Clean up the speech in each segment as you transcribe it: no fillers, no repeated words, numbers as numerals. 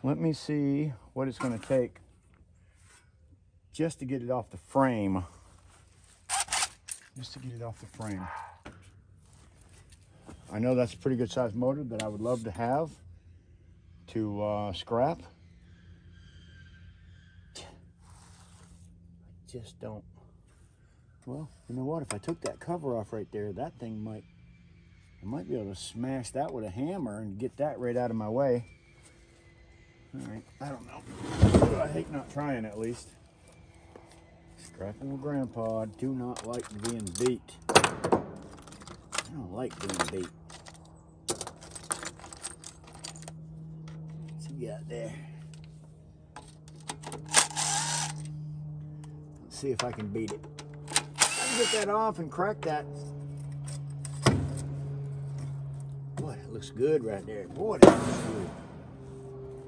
Let me see what it's going to take just to get it off the frame. Just to get it off the frame. I know that's a pretty good sized motor that I would love to have to scrap. I just don't. Well, you know what? If I took that cover off right there, that thing I might be able to smash that with a hammer and get that right out of my way. All right, I don't know. I hate not trying at least. Scrapping with Grandpa. I do not like being beat. I don't like being beat. What's he got there? Let's see if I can beat it. I'll get that off and crack that. Boy, that looks good right there. Boy, that looks good.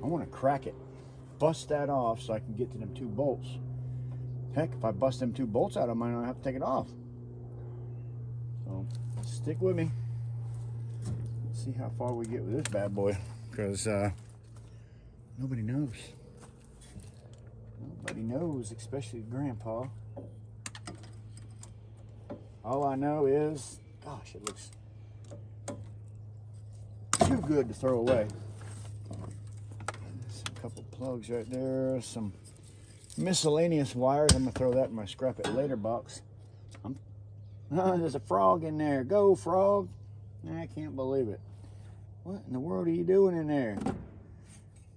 I want to crack it. Bust that off so I can get to them 2 bolts. Heck, if I bust them 2 bolts out, I might not have to take it off. So, stick with me. Let's see how far we get with this bad boy. Because nobody knows. Nobody knows, especially Grandpa. All I know is, gosh, it looks too good to throw away. A couple plugs right there, some miscellaneous wires. I'm gonna throw that in my scrap it later box. There's a frog in there. Go, frog. I can't believe it. What in the world are you doing in there?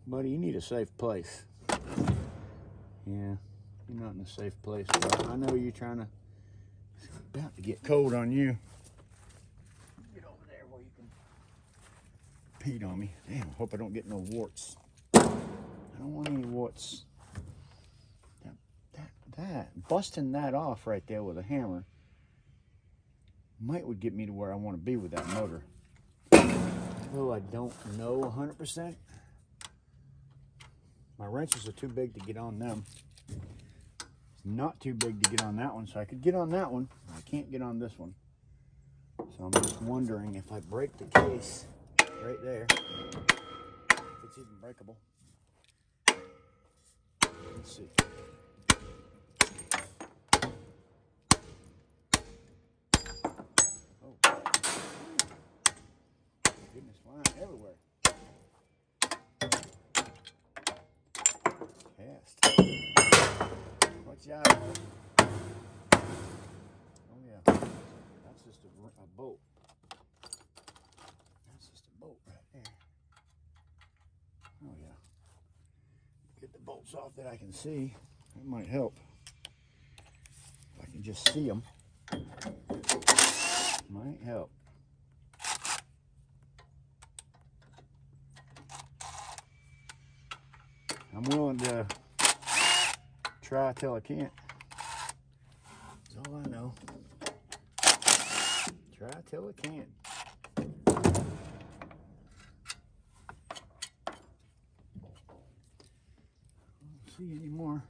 Buddy, you need a safe place. Yeah, you're not in a safe place, bro. I know you're trying to, it's about to get cold on you. Get over there where you can peed on me. Damn, I hope I don't get no warts. I don't want any warts. Busting that off right there with a hammer would get me to where I want to be with that motor. Though I don't know 100%. My wrenches are too big to get on them. It's not too big to get on that one, so I could get on that one. I can't get on this one. So I'm just wondering if I break the case right there, if it's even breakable. Let's see. Oh, goodness, flying everywhere. Cast. Watch out. Oh yeah, that's just a bolt. That's just a bolt right there. Oh yeah. Get the bolts off that I can see. That might help. If I can just see them, might help. I'm willing to try till I can't. That's all I know. Try till I can't. I don't see any more.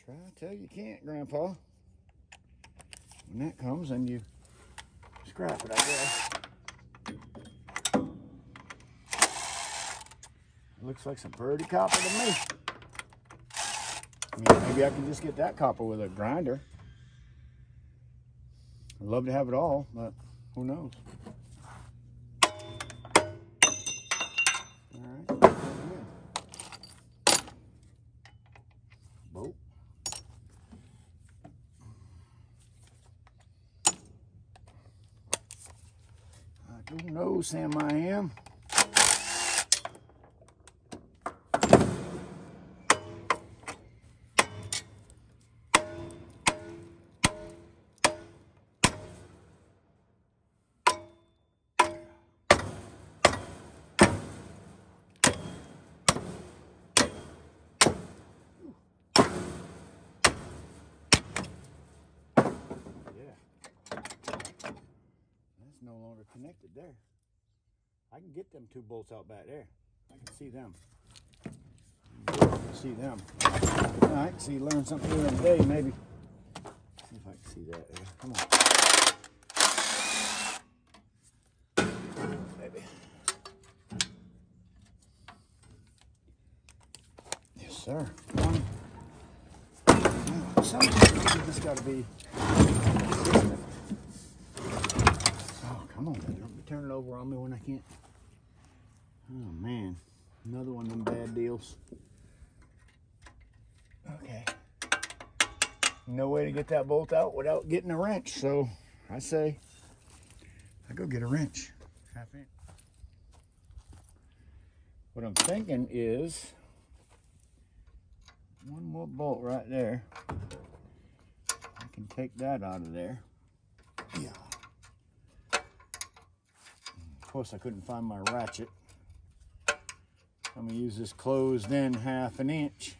Try till you can't, Grandpa. When that comes, then you scrap it, I guess. It looks like some pretty copper to me. I mean, maybe I can just get that copper with a grinder. I'd love to have it all, but who knows? All right, bolt. I don't know, Sam, I am. motor connected there. I can get them 2 bolts out back there. I can see them. I can see, learn something new today, maybe. See if I can see that there. Come on. Maybe. Yes, sir. Sometimes you just got to be. Oh, come on. Don't be turning it over on me when I can't. Oh, man. Another one of them bad deals. Okay. No way to get that bolt out without getting a wrench. So I say I go get a wrench. 1/2 inch. What I'm thinking is one more bolt right there. I can take that out of there. Yeah. Of course, I couldn't find my ratchet. I'm going to use this closed in 1/2 inch.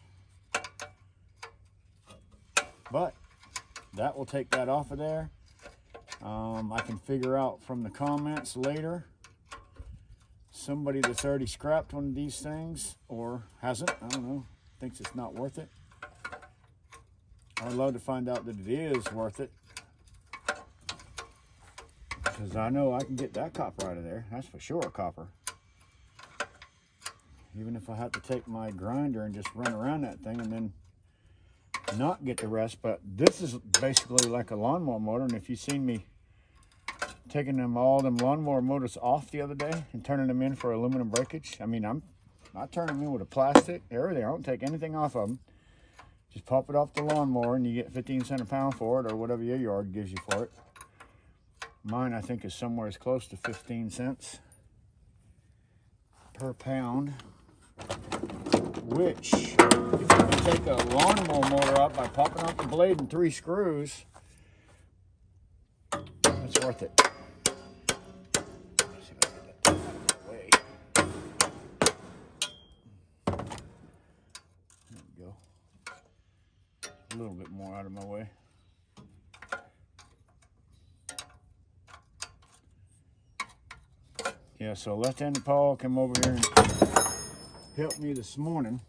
But that will take that off of there. I can figure out from the comments later, somebody that's already scrapped one of these things or hasn't, I don't know, thinks it's not worth it. I'd love to find out that it is worth it, because I know I can get that copper out of there. That's for sure, copper. Even if I have to take my grinder and just run around that thing and then not get the rest. But this is basically like a lawnmower motor, and if you've seen me taking all them lawnmower motors off the other day and turning them in for aluminum breakage, I mean, I turn them in with a plastic, everything. I don't take anything off of them. Just pop it off the lawnmower and you get 15 cents a pound for it, or whatever your yard gives you for it. Mine, I think, is somewhere as close to 15 cents per pound. Which, if you can take a lawnmower motor out by popping off the blade and 3 screws, it's worth it. Let's see if I can get that out of the way. There we go. A little bit more out of my way. Yeah, so Lieutenant Paul came over here and helped me this morning.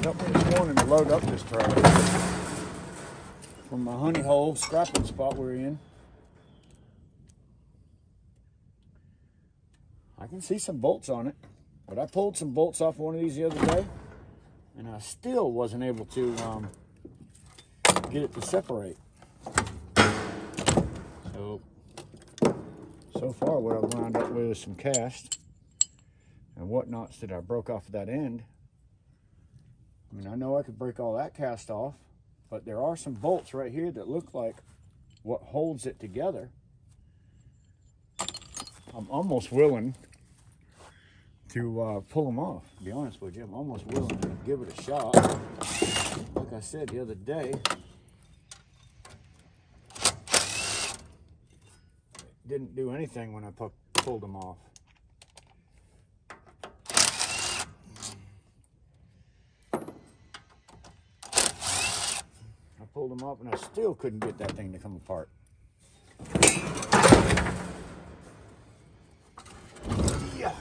Helped me this morning to load up this trailer from my honey hole scrapping spot we're in. I can see some bolts on it, but I pulled some bolts off one of these the other day, and I still wasn't able to get it to separate. So far what I've wound up with is some cast and whatnots that I broke off of that end. I mean, I know I could break all that cast off, but there are some bolts right here that look like what holds it together. I'm almost willing to pull them off, to be honest with you. I'm almost willing to give it a shot. Like I said the other day, didn't do anything when I pulled them off. I pulled them off and I still couldn't get that thing to come apart. Yeah.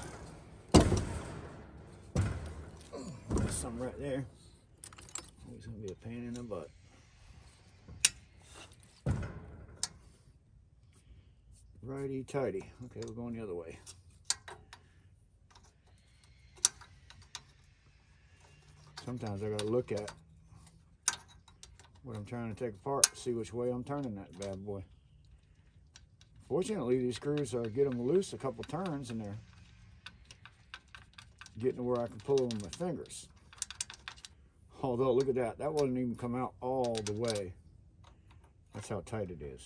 There's some right there. Always gonna be a pain in the butt. Righty tighty. Okay, we're going the other way. Sometimes I gotta look at what I'm trying to take apart to see which way I'm turning that bad boy. Fortunately, these screws get them loose a couple turns and they're getting to where I can pull them with my fingers. Although, look at that. That wouldn't even come out all the way. That's how tight it is.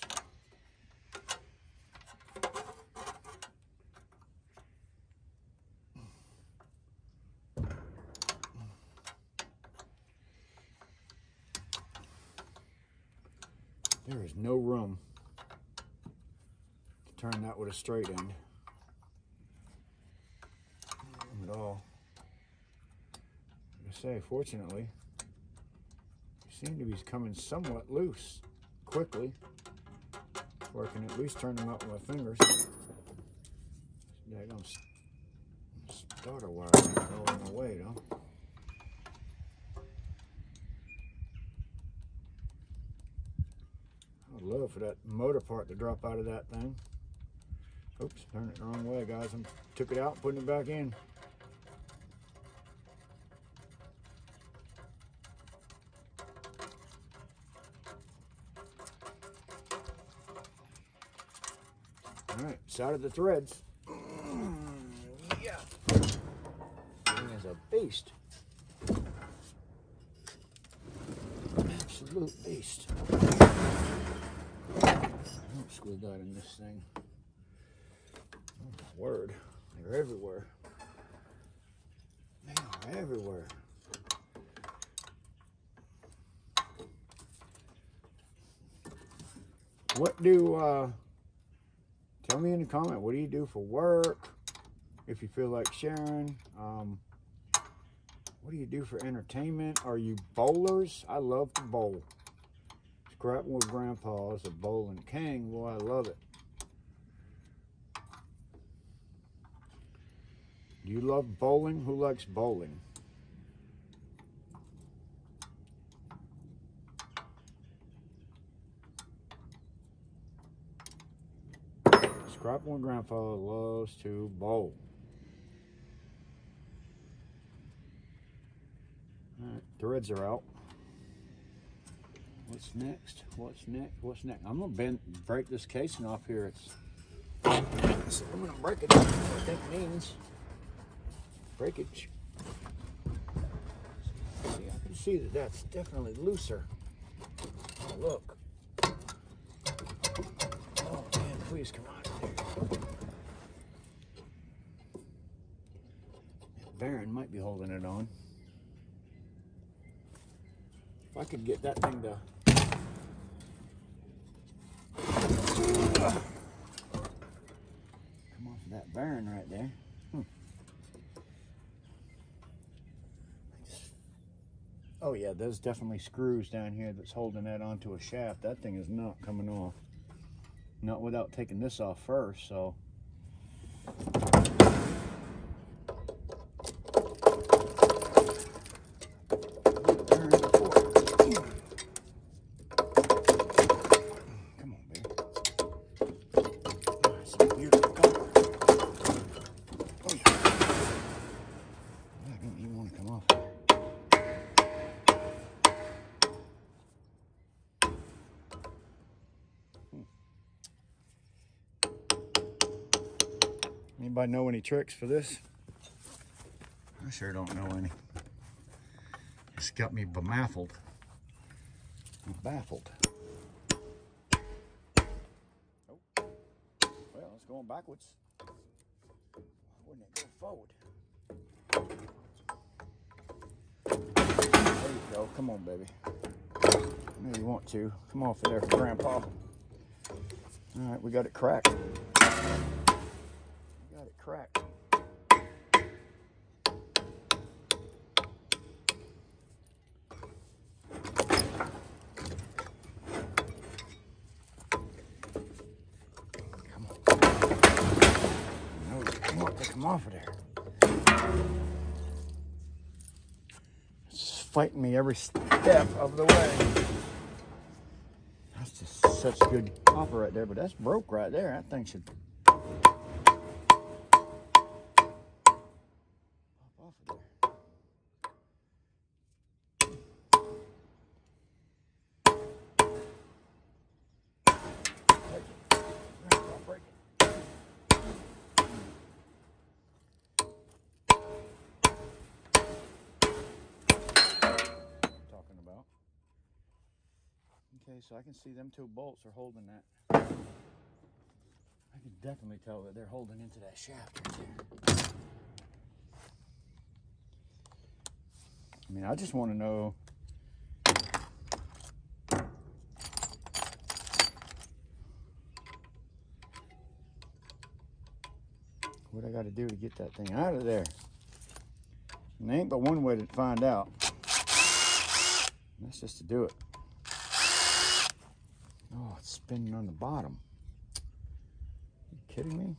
There is no room to turn that with a straight end at all. Like I say, fortunately, Seem to be coming somewhat loose quickly. Where I can at least turn them up with my fingers. Daggone starter wire all in my way, though. I would love for that motor part to drop out of that thing. Oops, turned it the wrong way, guys. I took it out, putting it back in. All right, side of the threads. Yeah. Thing is a beast. Absolute beast. Don't squeeze that in this thing. Oh, my word. They're everywhere. They are everywhere. What do, tell me in the comment, what do you do for work? If you feel like sharing. What do you do for entertainment? Are you bowlers? I love to bowl. Scrapping with Grandpa is a bowling king. Boy, I love it. Do you love bowling? Who likes bowling? Scrapping with Grandpa loves to bowl. All right, threads are out. What's next? What's next? What's next? I'm gonna break this casing off here. So I'm gonna break it. What I think it means breakage. See, I can see that that's definitely looser. Oh, look. Oh man, please come out of there. That bearing might be holding it on. If I could get that thing to come off of that bearing right there. Oh yeah, there's definitely screws down here that's holding that onto a shaft. That thing is not coming off. Not without taking this off first, so. Anybody know any tricks for this? I sure don't know any. It's got me baffled. I'm baffled. Oh, well, it's going backwards. Why wouldn't it go forward? There you go. Come on, baby. I know you want to. Come off of there for Grandpa. All right, we got it cracked. Cracked. Come on. No, come off of there. It's fighting me every step of the way. That's just such good copper right there, but that's broke right there. That thing should okay, so I can see them two bolts are holding that. I can definitely tell that they're holding into that shaft right there. I mean, I just want to know what I got to do to get that thing out of there. And there ain't but one way to find out. That's just to do it. Oh, it's spinning on the bottom. Are you kidding me?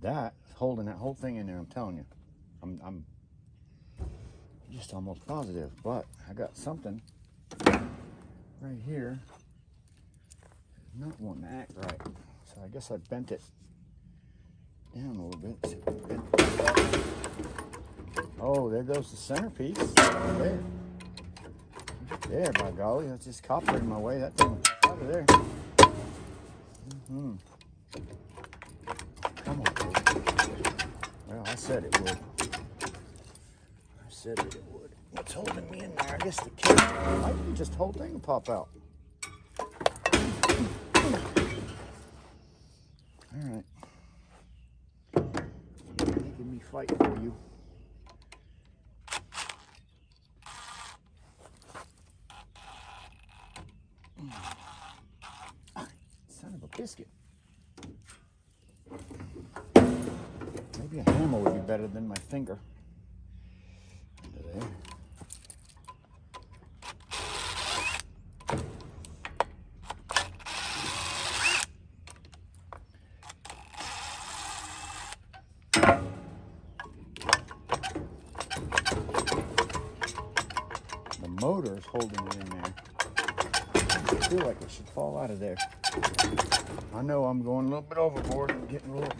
That holding that whole thing in there, I'm telling you. I'm just almost positive, but I got something right here not wanting to act right. So I guess I bent it down a little bit. Oh, there goes the centerpiece. There. There, by golly. That's just copper in my way. That thing out of there. Mm-hmm. Come on, baby. Well, I said it would. I said that it would. What's holding me in there? I guess the key. Why didn't just the whole thing will pop out? All right. You're making me fight for you. Son of a biscuit. Maybe a hammer would be better than my finger. Under there. The motor's holding it in there. I feel like it should fall out of there. I know I'm going a little bit overboard and getting a little...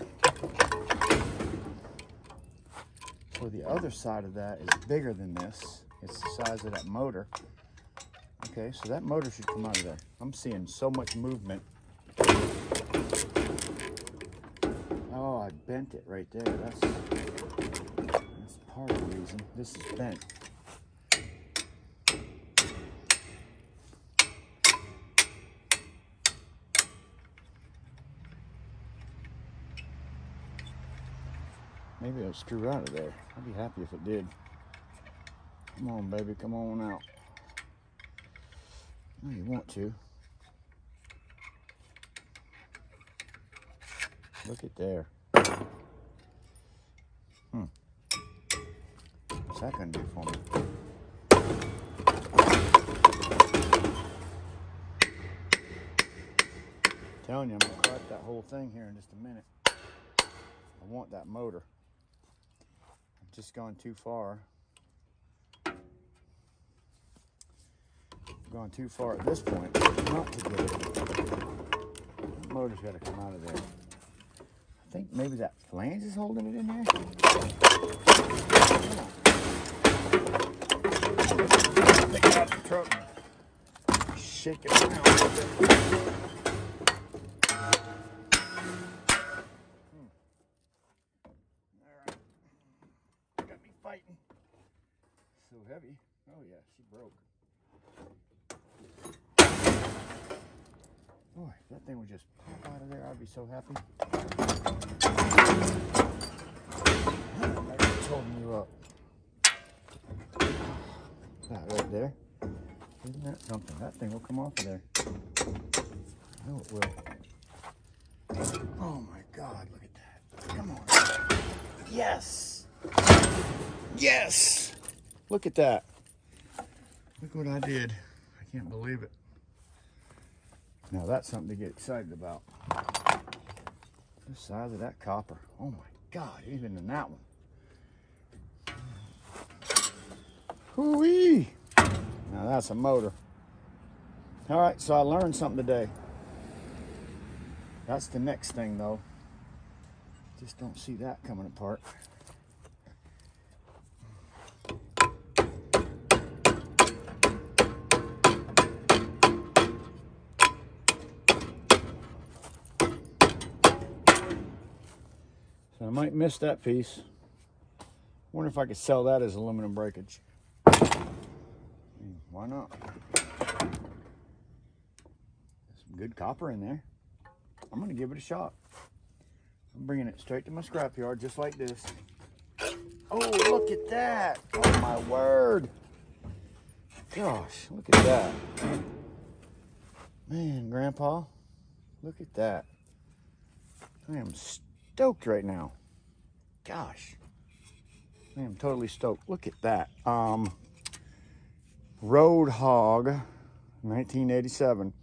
So the other side of that is bigger than this. It's the size of that motor. Okay, so that motor should come out of there. I'm seeing so much movement. Oh, I bent it right there. That's part of the reason. This is bent. Maybe it'll screw out of there. I'd be happy if it did. Come on, baby, come on out. No, you want to. Look at there. What's that gonna do for me? I'm telling you, I'm gonna crack that whole thing here in just a minute. I want that motor. I've just gone too far. I've gone too far at this point not to get it. That motor's got to come out of there. I think maybe that flange is holding it in there. Take it out of the truck and shake it around a little bit. Fighting. So heavy. Oh yeah, she broke. Boy, if that thing would just pop out of there, I'd be so happy. That's holding you up. That right there. Isn't that something? That thing will come off of there. I know it will. Oh my God, look at that. Come on. Yes! Yes! Look at that. Look what I did. I can't believe it. Now that's something to get excited about. The size of that copper. Oh my God, even in that one. Hoo-wee! Now that's a motor. All right, so I learned something today. That's the next thing though. Just don't see that coming apart. So I might miss that piece. Wonder if I could sell that as aluminum breakage. Why not? Some good copper in there. I'm gonna give it a shot. I'm bringing it straight to my scrapyard, just like this. Oh, look at that. Oh, my word. Gosh, look at that. Man, Grandpa, look at that. I am stoked right now. Gosh. I am totally stoked. Look at that. Road Hog, 1987.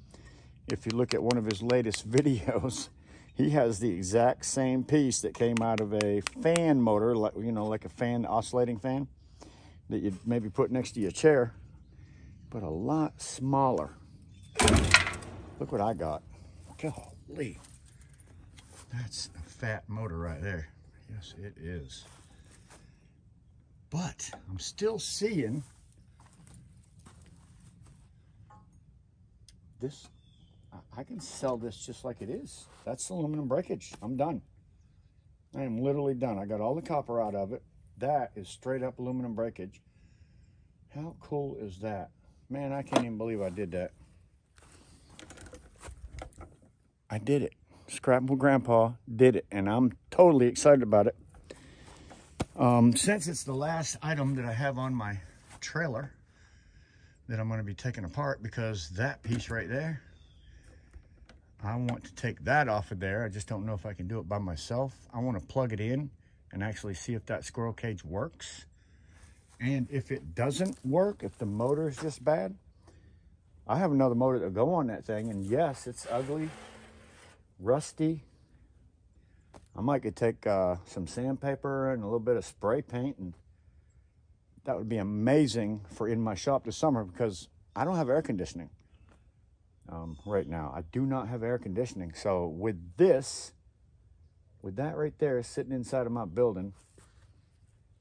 If you look at one of his latest videos, he has the exact same piece that came out of a fan motor, like, you know, like a fan, oscillating fan that you'd maybe put next to your chair, but a lot smaller. Look what I got. Golly. That's a fat motor right there. Yes, it is. But I'm still seeing this. I can sell this just like it is. That's aluminum breakage. I'm done. I am literally done. I got all the copper out of it. That is straight up aluminum breakage. How cool is that? Man, I can't even believe I did that. I did it. Scrapable Grandpa did it, and I'm totally excited about it. Since it's the last item that I have on my trailer that I'm going to be taking apart, because that piece right there, I want to take that off of there. I just don't know if I can do it by myself. I want to plug it in and actually see if that squirrel cage works. And if it doesn't work, if the motor is just bad, I have another motor that'll go on that thing. And yes, it's ugly, rusty. I might could take some sandpaper and a little bit of spray paint, and that would be amazing for in my shop this summer, because I don't have air conditioning right now. I do not have air conditioning. So with this, with that right there sitting inside of my building,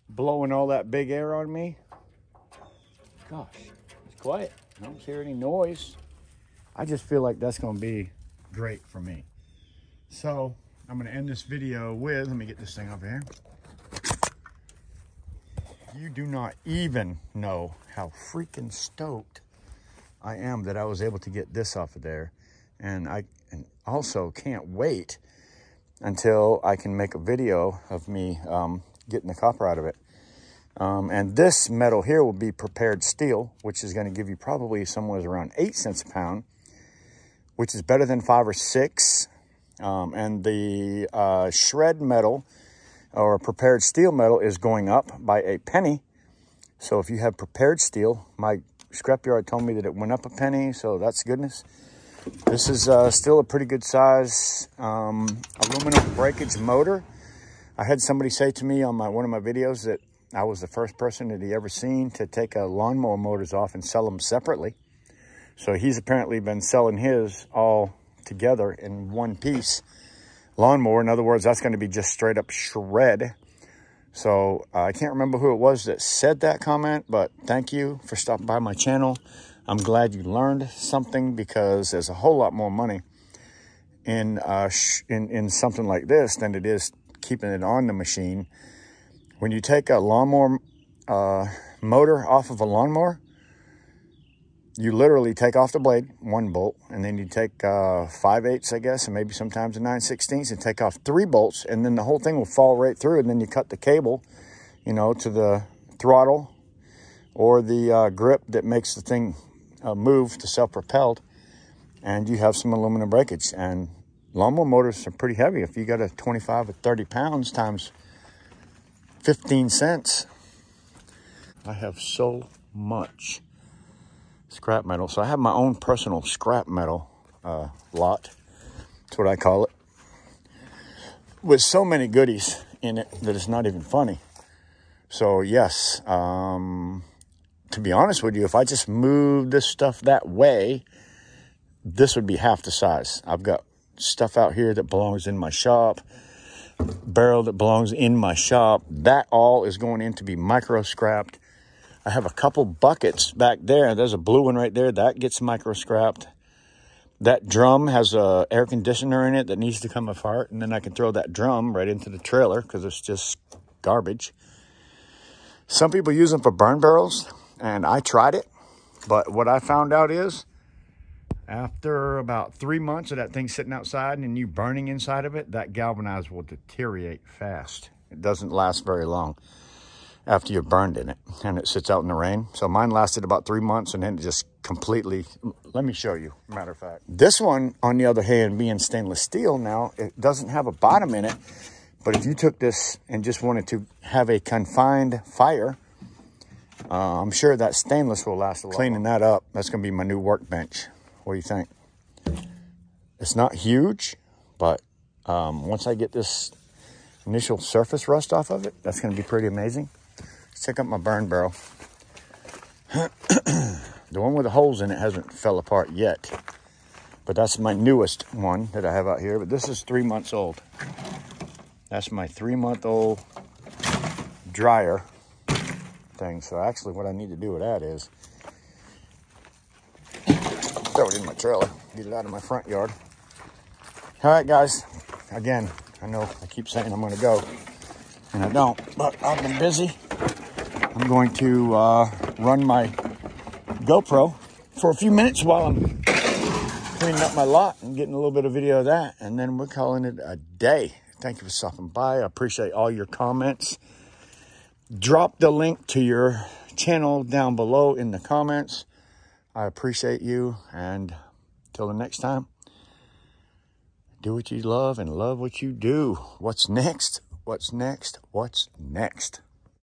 blowing all that big air on me, gosh, it's quiet. I don't hear any noise. I just feel like that's going to be great for me. So I'm going to end this video with, let me get this thing over here. You do not even know how freaking stoked I am that I was able to get this off of there. And I also can't wait until I can make a video of me getting the copper out of it. And this metal here will be prepared steel, which is going to give you probably somewhere around 8 cents a pound, which is better than 5 or 6. And the shred metal or prepared steel metal is going up by a penny. So if you have prepared steel, my scrapyard told me that it went up a penny, so that's goodness. This is still a pretty good size aluminum breakage motor. I had somebody say to me on one of my videos that I was the first person that he ever seen to take lawnmower motors off and sell them separately. So he's apparently been selling his all together in one piece lawnmower. In other words, that's going to be just straight up shred. So I can't remember who it was that said that comment, but thank you for stopping by my channel. I'm glad you learned something, because there's a whole lot more money in something like this than it is keeping it on the machine. When you take a lawnmower motor off of a lawnmower, you literally take off the blade, 1 bolt, and then you take 5/8, I guess, and maybe sometimes a 9/16, and take off 3 bolts, and then the whole thing will fall right through, and then you cut the cable, you know, to the throttle or the grip that makes the thing move to self-propelled, and you have some aluminum breakage. And lawnmower motors are pretty heavy. If you got a 25 or 30 pounds times 15 cents, I have so much scrap metal. So I have my own personal scrap metal lot. That's what I call it. With so many goodies in it that it's not even funny. So yes, to be honest with you, if I just moved this stuff that way, this would be half the size. I've got stuff out here that belongs in my shop, barrel that belongs in my shop. That all is going in to be micro scrapped. I have a couple buckets back there. There's a blue one right there. That gets micro scrapped. That drum has a air conditioner in it that needs to come apart. And then I can throw that drum right into the trailer because it's just garbage. Some people use them for burn barrels, and I tried it. But what I found out is After about 3 months of that thing sitting outside and you burning inside of it, that galvanized will deteriorate fast. It doesn't last very long after you've burned in it and it sits out in the rain. So mine lasted about 3 months and then it just completely, let me show you, matter of fact. This one, on the other hand, being stainless steel now, it doesn't have a bottom in it. But if you took this and just wanted to have a confined fire, I'm sure that stainless will last a lot. Cleaning that up, that's gonna be my new workbench. What do you think? It's not huge, but once I get this initial surface rust off of it, that's gonna be pretty amazing. Let's check out my burn barrel. The one with the holes in it hasn't fell apart yet, but that's my newest one that I have out here. But this is 3 months old. That's my 3-month-old dryer thing. So actually what I need to do with that is throw it in my trailer, get it out of my front yard. All right, guys. Again, I know I keep saying I'm going to go, and I don't, but I've been busy. I'm going to run my GoPro for a few minutes while I'm cleaning up my lot and getting a little bit of video of that, and then we're calling it a day. Thank you for stopping by. I appreciate all your comments. Drop the link to your channel down below in the comments. I appreciate you, and till the next time, do what you love and love what you do. What's next? What's next? What's next?